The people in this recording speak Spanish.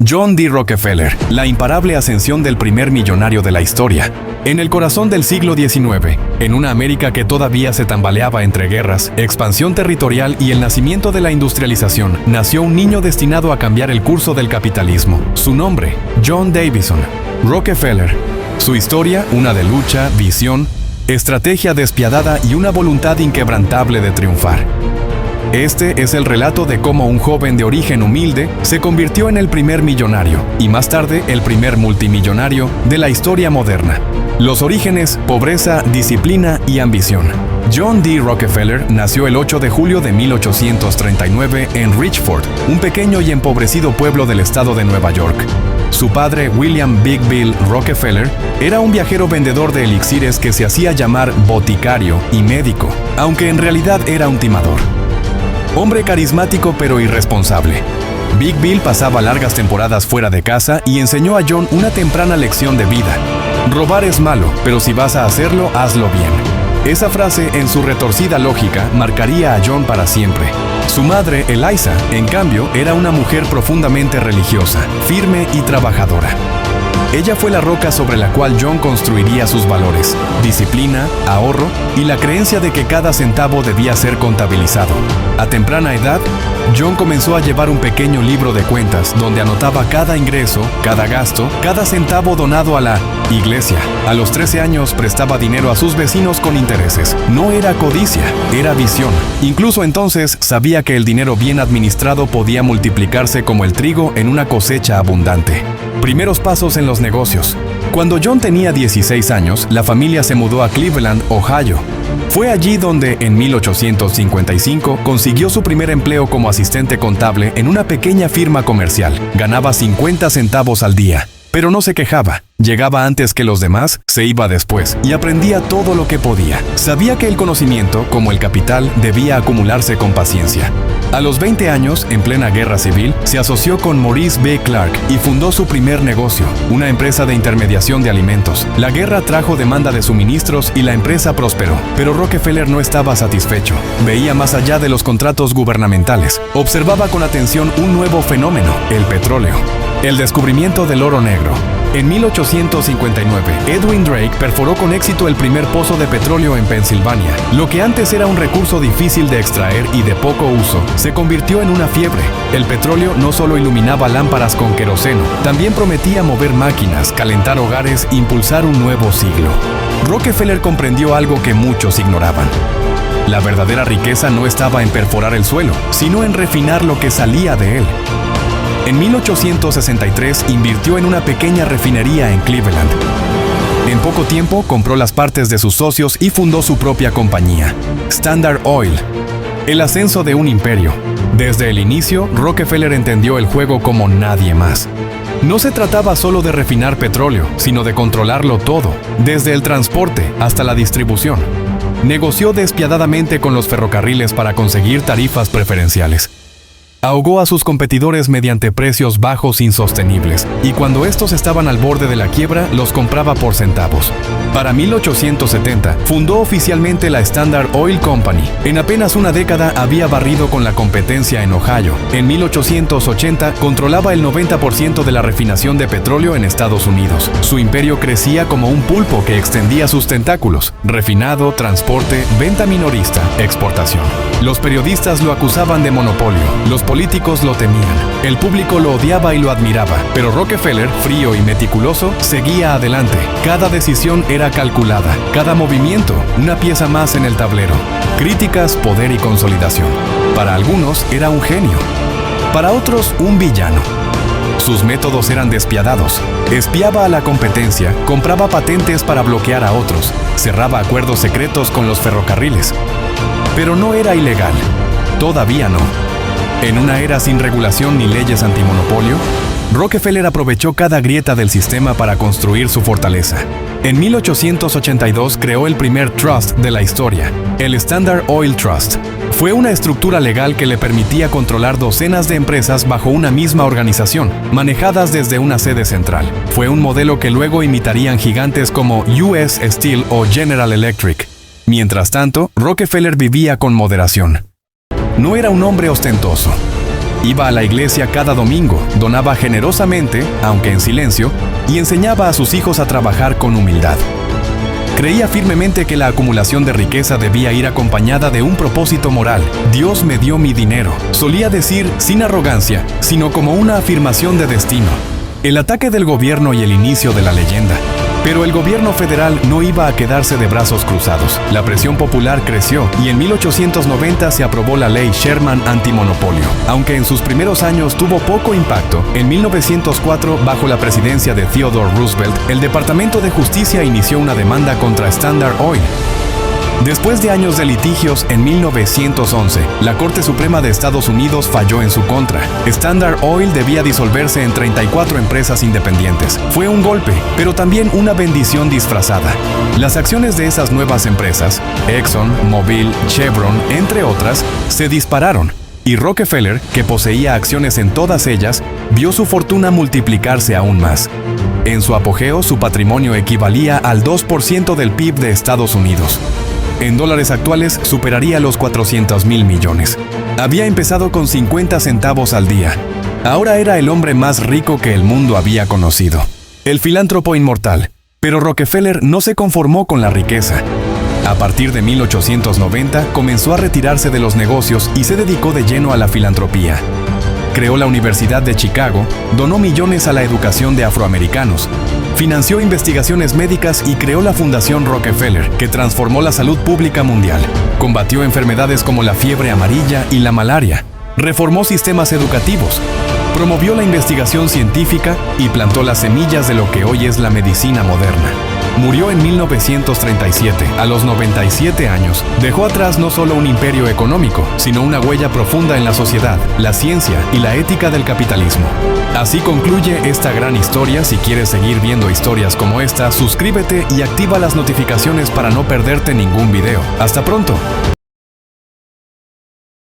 John D. Rockefeller, la imparable ascensión del primer millonario de la historia. En el corazón del siglo XIX, en una América que todavía se tambaleaba entre guerras, expansión territorial y el nacimiento de la industrialización, nació un niño destinado a cambiar el curso del capitalismo. Su nombre, John Davison Rockefeller. Su historia, una de lucha, visión, estrategia despiadada y una voluntad inquebrantable de triunfar. Este es el relato de cómo un joven de origen humilde se convirtió en el primer millonario y más tarde el primer multimillonario de la historia moderna. Los orígenes, pobreza, disciplina y ambición. John D. Rockefeller nació el 8 de julio de 1839 en Richford, un pequeño y empobrecido pueblo del estado de Nueva York. Su padre, William Big Bill Rockefeller, era un viajero vendedor de elixires que se hacía llamar boticario y médico, aunque en realidad era un timador. Hombre carismático pero irresponsable. Big Bill pasaba largas temporadas fuera de casa y enseñó a John una temprana lección de vida. Robar es malo, pero si vas a hacerlo, hazlo bien. Esa frase, en su retorcida lógica, marcaría a John para siempre. Su madre, Eliza, en cambio, era una mujer profundamente religiosa, firme y trabajadora. Ella fue la roca sobre la cual John construiría sus valores, disciplina, ahorro y la creencia de que cada centavo debía ser contabilizado. A temprana edad, John comenzó a llevar un pequeño libro de cuentas donde anotaba cada ingreso, cada gasto, cada centavo donado a la iglesia. A los 13 años prestaba dinero a sus vecinos con intereses. No era codicia, era visión. Incluso entonces sabía que el dinero bien administrado podía multiplicarse como el trigo en una cosecha abundante. Primeros pasos en los negocios. Cuando John tenía 16 años, la familia se mudó a Cleveland, Ohio. Fue allí donde, en 1855, consiguió su primer empleo como asistente contable en una pequeña firma comercial. Ganaba 50 centavos al día, pero no se quejaba. Llegaba antes que los demás, se iba después, y aprendía todo lo que podía. Sabía que el conocimiento, como el capital, debía acumularse con paciencia. A los 20 años, en plena guerra civil, se asoció con Maurice B. Clark y fundó su primer negocio, una empresa de intermediación de alimentos. La guerra trajo demanda de suministros y la empresa prosperó, pero Rockefeller no estaba satisfecho. Veía más allá de los contratos gubernamentales. Observaba con atención un nuevo fenómeno, el petróleo. El descubrimiento del oro negro. En 1859, Edwin Drake perforó con éxito el primer pozo de petróleo en Pensilvania. Lo que antes era un recurso difícil de extraer y de poco uso, se convirtió en una fiebre. El petróleo no solo iluminaba lámparas con queroseno, también prometía mover máquinas, calentar hogares, impulsar un nuevo siglo. Rockefeller comprendió algo que muchos ignoraban. La verdadera riqueza no estaba en perforar el suelo, sino en refinar lo que salía de él. En 1863 invirtió en una pequeña refinería en Cleveland. En poco tiempo compró las partes de sus socios y fundó su propia compañía, Standard Oil. El ascenso de un imperio. Desde el inicio, Rockefeller entendió el juego como nadie más. No se trataba solo de refinar petróleo, sino de controlarlo todo, desde el transporte hasta la distribución. Negoció despiadadamente con los ferrocarriles para conseguir tarifas preferenciales. Ahogó a sus competidores mediante precios bajos insostenibles, y cuando estos estaban al borde de la quiebra, los compraba por centavos. Para 1870, fundó oficialmente la Standard Oil Company. En apenas una década había barrido con la competencia en Ohio. En 1880, controlaba el 90% de la refinación de petróleo en Estados Unidos. Su imperio crecía como un pulpo que extendía sus tentáculos: refinado, transporte, venta minorista, exportación. Los periodistas lo acusaban de monopolio. Los políticos lo temían. El público lo odiaba y lo admiraba. Pero Rockefeller, frío y meticuloso, seguía adelante. Cada decisión era calculada. Cada movimiento, una pieza más en el tablero. Críticas, poder y consolidación. Para algunos era un genio. Para otros, un villano. Sus métodos eran despiadados. Espiaba a la competencia, compraba patentes para bloquear a otros, cerraba acuerdos secretos con los ferrocarriles. Pero no era ilegal. Todavía no. En una era sin regulación ni leyes antimonopolio, Rockefeller aprovechó cada grieta del sistema para construir su fortaleza. En 1882 creó el primer trust de la historia, el Standard Oil Trust. Fue una estructura legal que le permitía controlar docenas de empresas bajo una misma organización, manejadas desde una sede central. Fue un modelo que luego imitarían gigantes como US Steel o General Electric. Mientras tanto, Rockefeller vivía con moderación. No era un hombre ostentoso. Iba a la iglesia cada domingo, donaba generosamente, aunque en silencio, y enseñaba a sus hijos a trabajar con humildad. Creía firmemente que la acumulación de riqueza debía ir acompañada de un propósito moral. Dios me dio mi dinero, solía decir sin arrogancia, sino como una afirmación de destino. El ataque del gobierno y el inicio de la leyenda. Pero el gobierno federal no iba a quedarse de brazos cruzados. La presión popular creció y en 1890 se aprobó la ley Sherman antimonopolio. Aunque en sus primeros años tuvo poco impacto, en 1904, bajo la presidencia de Theodore Roosevelt, el Departamento de Justicia inició una demanda contra Standard Oil. Después de años de litigios, en 1911, la Corte Suprema de Estados Unidos falló en su contra. Standard Oil debía disolverse en 34 empresas independientes. Fue un golpe, pero también una bendición disfrazada. Las acciones de esas nuevas empresas, Exxon, Mobil, Chevron, entre otras, se dispararon. Y Rockefeller, que poseía acciones en todas ellas, vio su fortuna multiplicarse aún más. En su apogeo, su patrimonio equivalía al 2% del PIB de Estados Unidos. En dólares actuales superaría los 400,000 millones. Había empezado con 50 centavos al día. Ahora era el hombre más rico que el mundo había conocido. El filántropo inmortal. Pero Rockefeller no se conformó con la riqueza. A partir de 1890 comenzó a retirarse de los negocios y se dedicó de lleno a la filantropía. Creó la Universidad de Chicago, donó millones a la educación de afroamericanos, financió investigaciones médicas y creó la Fundación Rockefeller, que transformó la salud pública mundial. Combatió enfermedades como la fiebre amarilla y la malaria. Reformó sistemas educativos. Promovió la investigación científica y plantó las semillas de lo que hoy es la medicina moderna. Murió en 1937, a los 97 años. Dejó atrás no solo un imperio económico, sino una huella profunda en la sociedad, la ciencia y la ética del capitalismo. Así concluye esta gran historia. Si quieres seguir viendo historias como esta, suscríbete y activa las notificaciones para no perderte ningún video. ¡Hasta pronto!